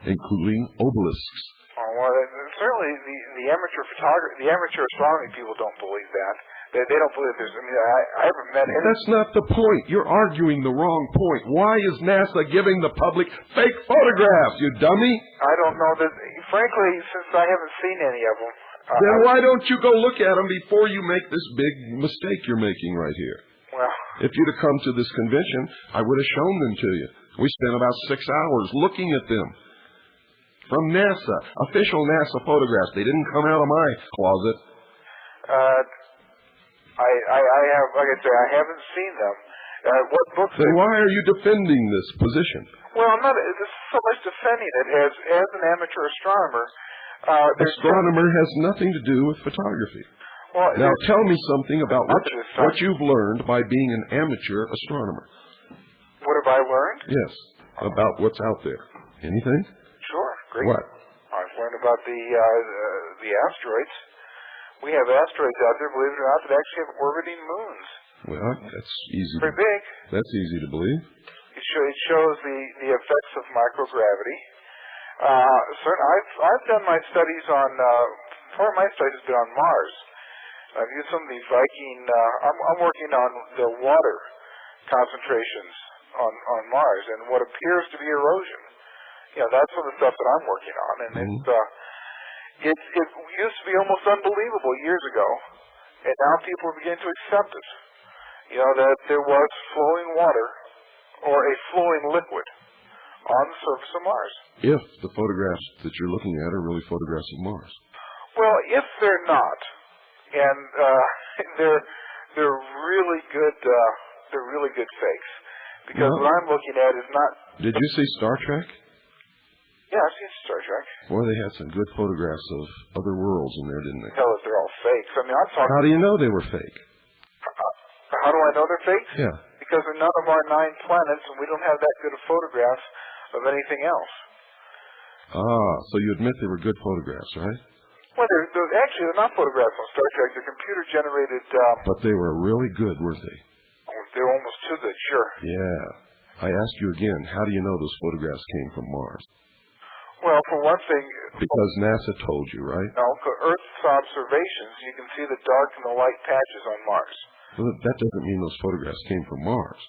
including obelisks. Oh, well, certainly the amateur astronomy people don't believe that. They don't believe there's. I mean, I haven't met any. That's not the point. You're arguing the wrong point. Why is NASA giving the public fake photographs, you dummy? I don't know that. Frankly, since I haven't seen any of them. Then why don't you go look at them before you make this big mistake you're making right here? Well, if you'd have come to this convention, I would have shown them to you. We spent about 6 hours looking at them. From NASA, official NASA photographs. They didn't come out of my closet. I have, like I say, I haven't seen them. What books? Then why are you defending this position? Well, I'm not so much defending it as an amateur astronomer. Astronomer has nothing to do with photography. Well, now tell me something about what you've learned by being an amateur astronomer. What have I learned? Yes, about what's out there. Anything? Sure, great. What? I've learned about the asteroids. We have asteroids out there, believe it or not, that actually have orbiting moons. Well, that's easy. Pretty big. That's easy to believe. It shows the effects of microgravity. I've done my studies on. Part of my studies has been on Mars. I've used some of the Viking. I'm working on the water concentrations on Mars and what appears to be erosion. That's some of the stuff that I'm working on, and it used to be almost unbelievable years ago, and now people are beginning to accept it. That there was flowing water or a flowing liquid on the surface of Mars. If the photographs that you're looking at are really photographs of Mars. Well, if they're not, and they're really good, fakes, because what I'm looking at is not. Did you see Star Trek? Yeah, I've seen Star Trek. Boy, they had some good photographs of other worlds in there, didn't they? Tell us they're all fakes. I mean, I'm talking. How do you know they were fake? How do I know they're fakes? Yeah. Because they're none of our 9 planets, and we don't have that good of photographs of anything else. Ah, so you admit they were good photographs, right? Well, they're not photographs on Star Trek. They're computer-generated. But they were really good, weren't they? They're almost too good, sure. Yeah. I ask you again, how do you know those photographs came from Mars? Well, for one thing... Because NASA told you, right? No, for Earth's observations, you can see the dark and the light patches on Mars. Well, that doesn't mean those photographs came from Mars.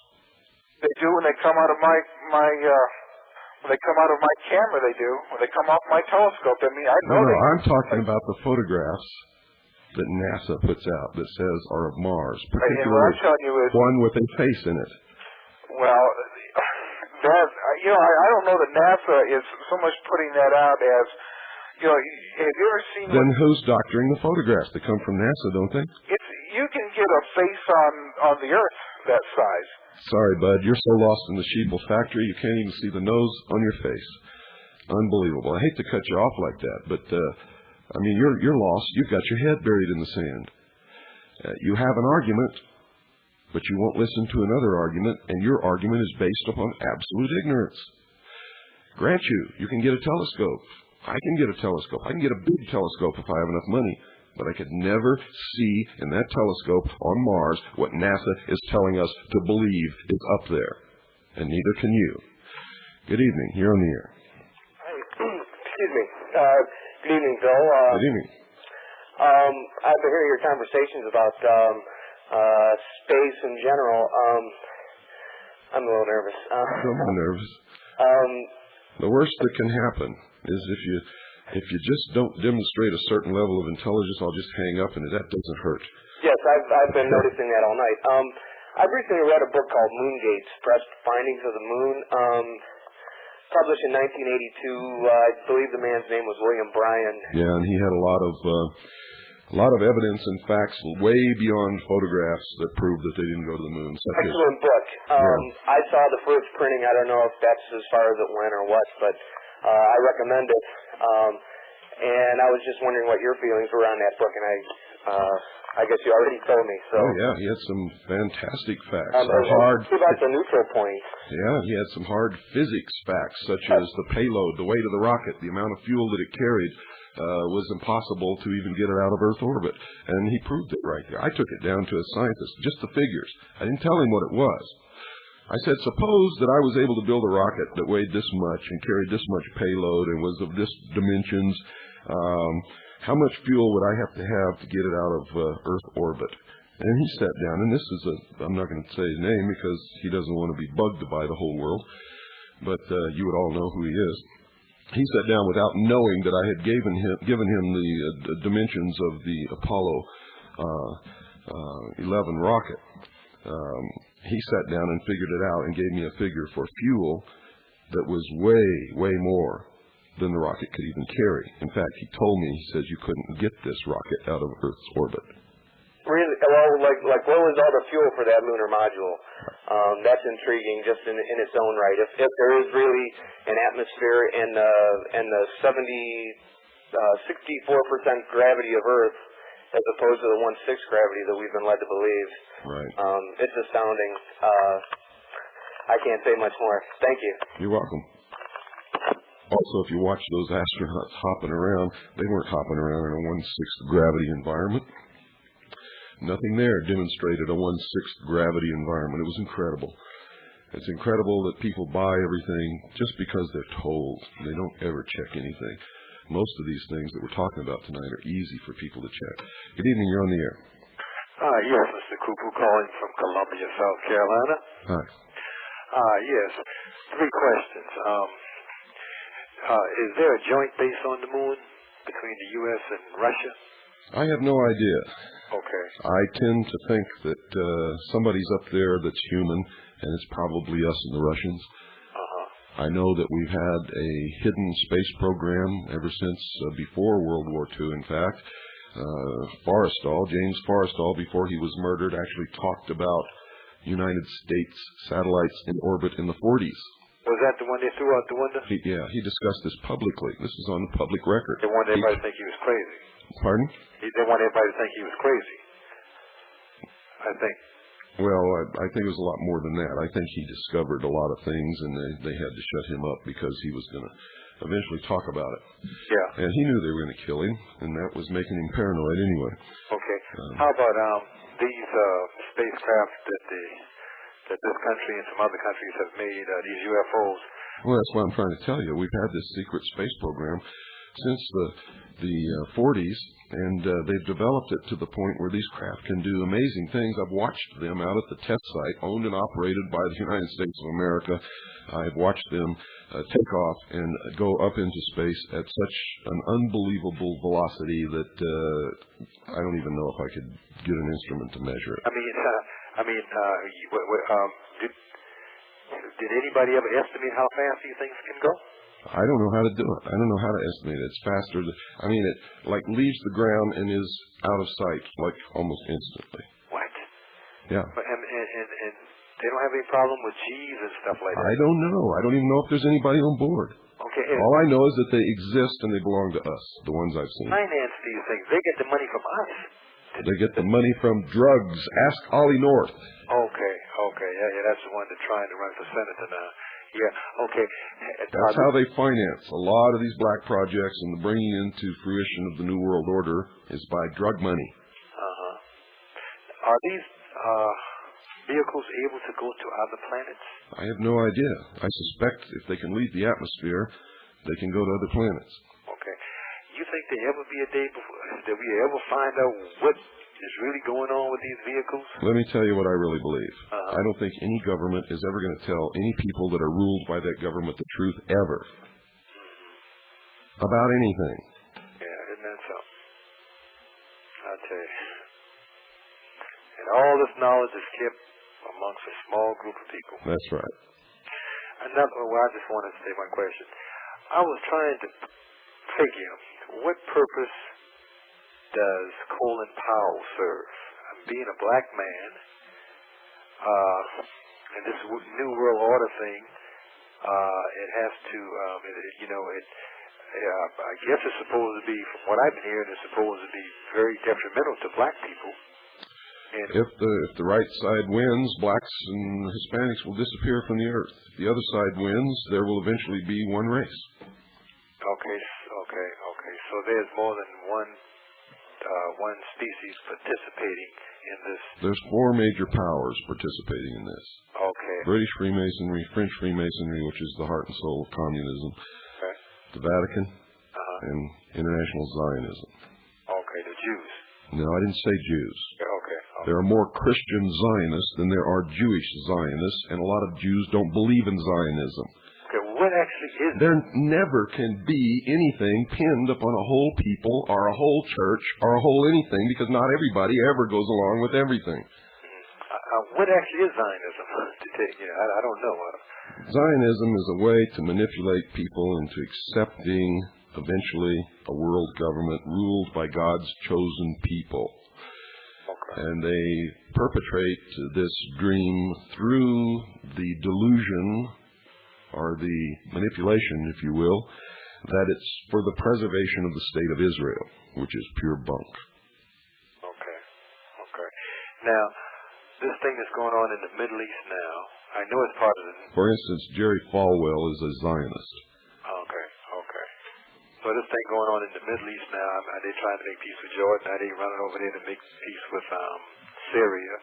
They do when they come out of when they come out of my camera, they do. When they come off my telescope, I mean, I know No, I'm talking about the photographs that NASA puts out that says are of Mars, And what particularly I'm telling you is, one with a face in it. well, that I don't know that NASA is so much putting that out as, have you ever seen? Then who's doctoring the photographs? They come from NASA, don't they? You can get a face on the Earth that size. Sorry, bud, you're so lost in the sheeple factory you can't even see the nose on your face. Unbelievable. I hate to cut you off like that, but you're lost. You've got your head buried in the sand. You have an argument, but you won't listen to another argument, and your argument is based upon absolute ignorance. Grant you can get a telescope. I can get a telescope. I can get a big telescope if I have enough money, but I could never see in that telescope on Mars what NASA is telling us to believe is up there, and neither can you. Good evening. You're on the air. Excuse me. Good evening, Bill. Good evening. I've been hearing your conversations about space in general. I'm a little nervous. I'm nervous. The worst that can happen is if you just don't demonstrate a certain level of intelligence, I'll just hang up, and that doesn't hurt. Yes, I've been noticing that all night. I've recently read a book called Moongates, Pressed Findings of the Moon, published in 1982. I believe the man's name was William Bryan. Yeah, and he had a lot of evidence and facts way beyond photographs that prove that they didn't go to the moon. Excellent book. I saw the first printing. I don't know if that's as far as it went or what, but I recommend it. And I was just wondering what your feelings were on that book, and I guess you already told me. So. Oh yeah, he had some fantastic facts. About the neutral point. Yeah, he had some hard physics facts, such as the payload, the weight of the rocket, the amount of fuel that it carried. Was impossible to even get it out of Earth orbit. And he proved it right there. I took it down to a scientist, just the figures. I didn't tell him what it was. I said, suppose that I was able to build a rocket that weighed this much and carried this much payload and was of this dimensions. How much fuel would I have to get it out of Earth orbit? And he sat down, and this is I'm not going to say his name because he doesn't want to be bugged by the whole world, but you would all know who he is. He sat down without knowing that I had given him the dimensions of the Apollo 11 rocket. He sat down and figured it out and gave me a figure for fuel that was way more than the rocket could even carry. In fact, he told me, he says, you couldn't get this rocket out of Earth's orbit. Really? Well, like what was all the fuel for that lunar module? That's intriguing just in its own right. If there is really an atmosphere and the 64% gravity of Earth as opposed to the 1/6 gravity that we've been led to believe, right? It's astounding. I can't say much more. Thank you. You're welcome. Also, if you watch those astronauts hopping around, they weren't hopping around in a 1/6 gravity environment. Nothing there demonstrated a 1/6 gravity environment. It was incredible. It's incredible that people buy everything just because they're told. They don't ever check anything. Most of these things that we're talking about tonight are easy for people to check. Good evening. You're on the air. Yes, Mr. Cooper, calling from Columbia, South Carolina. Hi. Yes, 3 questions. Is there a joint base on the moon between the U.S. and Russia? I have no idea. Okay. I tend to think that somebody's up there that's human, and it's probably us and the Russians. I know that we've had a hidden space program ever since before World War II, in fact. James Forrestal, before he was murdered, actually talked about United States satellites in orbit in the 40s. Was that the one they threw out the window? He discussed this publicly. This is on the public record. They wanted everybody to think he was crazy. Pardon? They wanted everybody to think he was crazy, I think. Well, I think it was a lot more than that. I think he discovered a lot of things, and they had to shut him up because he was going to eventually talk about it. Yeah. And he knew they were going to kill him, and that was making him paranoid anyway. Okay. How about these spacecraft that this country and some other countries have made, these UFOs? Well, that's what I'm trying to tell you. We've had this secret space program since the 40s, and they've developed it to the point where these craft can do amazing things. I've watched them out at the test site, owned and operated by the United States of America. I've watched them take off and go up into space at such an unbelievable velocity that I don't even know if I could get an instrument to measure it. Did anybody ever estimate how fast these things can go? I don't know how to do it. I don't know how to estimate it. It's faster. It like leaves the ground and is out of sight like almost instantly. What? Yeah. And they don't have any problem with G's and stuff like that? I don't know. I don't even know if there's anybody on board. Okay. All I know is that they exist and they belong to us, the ones I've seen. Finance these things. They get the money from us. They get the money from drugs. Ask Ollie North. Okay. Yeah, that's the one that's trying to run for senator now. Yeah, okay. That's how they finance a lot of these black projects, and the bringing into fruition of the New World Order is by drug money. Are these vehicles able to go to other planets? I have no idea. I suspect if they can leave the atmosphere, they can go to other planets. Okay. You think there ever be a day that we ever find out what is really going on with these vehicles? Let me tell you what I really believe. I don't think any government is ever going to tell any people that are ruled by that government the truth ever. About anything. Yeah, isn't that something? I'll tell you. And all this knowledge is kept amongst a small group of people. That's right. I just wanted to say one question. I was trying to figure what purpose does Colin Powell serve? Being a black man, and this New World Order thing, it has to, I guess it's supposed to be, from what I've been hearing, it's supposed to be very detrimental to black people. And if the right side wins, blacks and Hispanics will disappear from the earth. If the other side wins, there will eventually be one race. Okay. So there's more than one species participating in this. There's 4 major powers participating in this. Okay. British Freemasonry, French Freemasonry, which is the heart and soul of communism. Okay. The Vatican, and International Zionism. Okay, the Jews. No, I didn't say Jews. Okay. There are more Christian Zionists than there are Jewish Zionists, and a lot of Jews don't believe in Zionism. Okay, what actually is there? Never can be anything pinned upon a whole people or a whole church or a whole anything, because not everybody ever goes along with everything. What actually is Zionism? I don't know. Zionism is a way to manipulate people into accepting eventually a world government ruled by God's chosen people. Okay. And they perpetrate this dream through the delusion or the manipulation, if you will, that it's for the preservation of the state of Israel, which is pure bunk. Okay. Now, this thing that's going on in the Middle East now, I know it's part of the... For instance, Jerry Falwell is a Zionist. Okay. So this thing going on in the Middle East now, are they trying to make peace with Jordan? Are they running over there to make peace with Syria?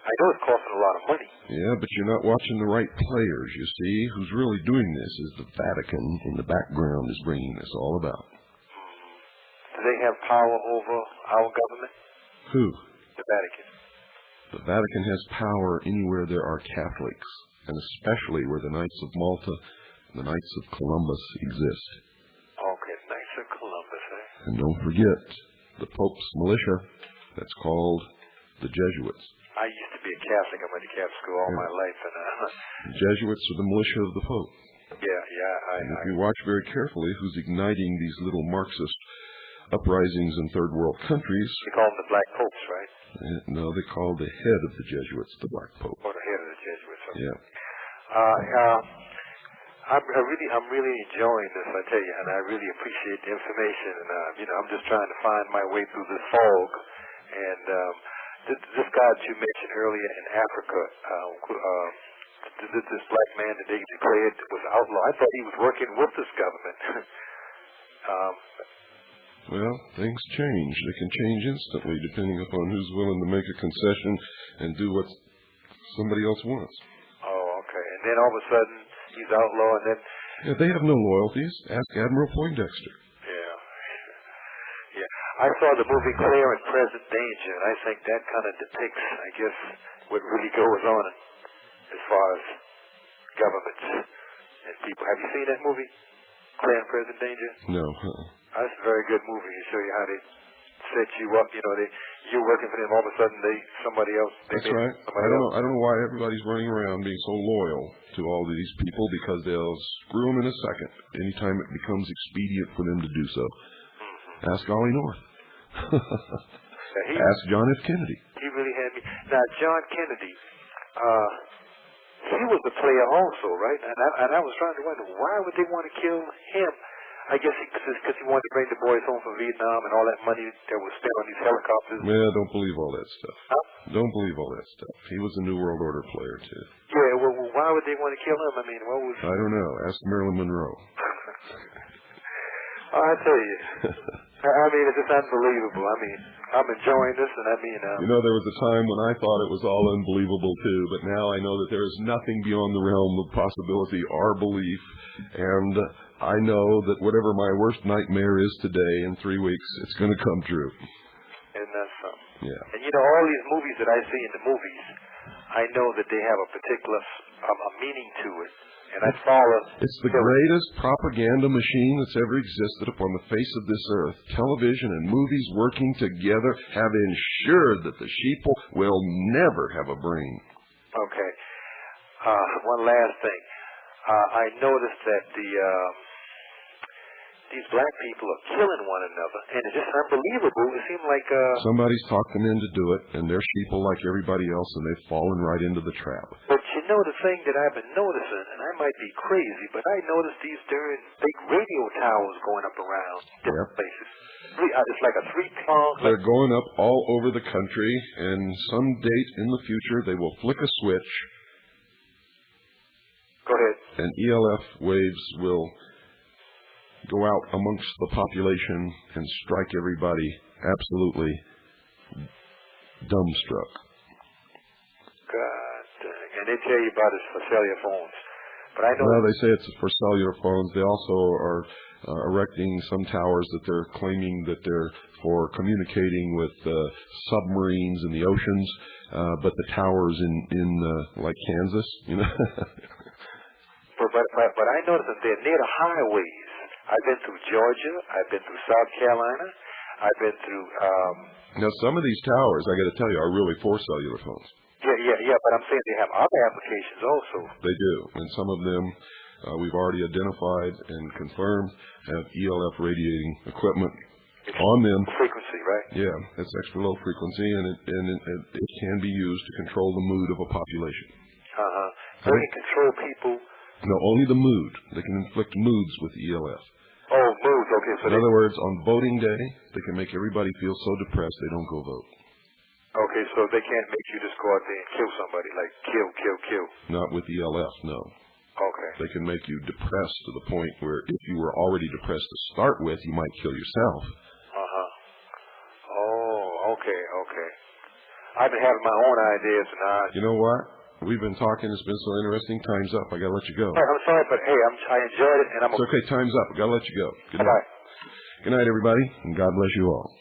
I know it's costing a lot of money. Yeah, but you're not watching the right players, you see. Who's really doing this is the Vatican in the background is bringing this all about. Do they have power over our government? Who? The Vatican. The Vatican has power anywhere there are Catholics, and especially where the Knights of Malta and the Knights of Columbus exist. Okay, Knights of Columbus, eh? And don't forget, the Pope's militia, that's called the Jesuits. I used to be a Catholic. I went to Catholic school all my life. And the Jesuits are the militia of the Pope. Yeah. If you watch very carefully who's igniting these little Marxist uprisings in third world countries... They call them the Black Popes, right? No, they call the head of the Jesuits the Black Pope. Oh, the head of the Jesuits. Okay. Yeah. I'm really enjoying this, I tell you, and I really appreciate the information. And I'm just trying to find my way through this fog. And this guy that you mentioned earlier in Africa, this black man that they declared was outlaw. I thought he was working with this government. Well, things change. They can change instantly depending upon who's willing to make a concession and do what somebody else wants. Oh, okay. And then all of a sudden, he's outlaw, and then... Yeah, they have no loyalties. Ask Admiral Poindexter. Yeah, I saw the movie Clear and Present Danger, and I think that kind of depicts, I guess, what really goes on as far as governments and people. Have you seen that movie, Clear and Present Danger? No. That's a very good movie. It show you how they set you up. You know, you're working for them. All of a sudden, somebody else. That's right. I don't know why everybody's running around being so loyal to all these people, because they'll screw them in a second anytime it becomes expedient for them to do so. Ask Ollie North. Ask John F. Kennedy. He really had me. Now, John Kennedy, he was a player also, right? And I was trying to wonder, why would they want to kill him? I guess because he wanted to bring the boys home from Vietnam and all that money that was spent on these helicopters. Yeah, don't believe all that stuff. Huh? Don't believe all that stuff. He was a New World Order player, too. Yeah, well, why would they want to kill him? I mean, what was... I don't know. Ask Marilyn Monroe. I tell you. I mean, it's just unbelievable. I mean, I'm enjoying this, and I mean... You know, there was a time when I thought it was all unbelievable, too, but now I know that there is nothing beyond the realm of possibility or belief, and I know that whatever my worst nightmare is today, in 3 weeks, it's going to come true. And that's something. Yeah. And, you know, all these movies that I see in the movies, I know that they have a particular a meaning to it. And I follow. It's the greatest propaganda machine that's ever existed upon the face of this earth. Television and movies working together have ensured that the sheeple will never have a brain. Okay. One last thing. I noticed that these black people are killing one another, and it's just unbelievable. It seems like somebody's talked them in to do it, and they're sheeple like everybody else, and they've fallen right into the trap. But you know the thing that I've been noticing, and I might be crazy, but I noticed these darn big radio towers going up around different places. It's like a three-prong. They're going up all over the country, and some date in the future they will flick a switch. Go ahead. And ELF waves will go out amongst the population and strike everybody absolutely dumbstruck. God dang. And they tell you about it for cellular phones. But I know. Well, they say it's for cellular phones. They also are erecting some towers that they're claiming that they're for communicating with submarines in the oceans. But the towers in like Kansas, you know. But I noticed that they're near the highways. I've been through Georgia. I've been through South Carolina. I've been through... Now, some of these towers, I got to tell you, are really for cellular phones. Yeah, but I'm saying they have other applications also. They do, and some of them we've already identified and confirmed have ELF radiating equipment on them. Frequency, right? Yeah, it's extra low frequency, and it can be used to control the mood of a population. So they can control people... No, only the mood. They can inflict moods with ELF. Oh, moods, okay. So in other words, on voting day, they can make everybody feel so depressed they don't go vote. Okay, so they can't make you just go out there and kill somebody, like kill. Not with ELF, no. Okay. They can make you depressed to the point where if you were already depressed to start with, you might kill yourself. Oh, okay. I've been having my own ideas, and You know what? We've been talking. It's been so interesting. Time's up. I got to let you go. Hey, I'm sorry, but hey, I enjoyed it, and It's okay. Time's up. I got to let you go. Good night. Bye-bye. Good night, everybody, and God bless you all.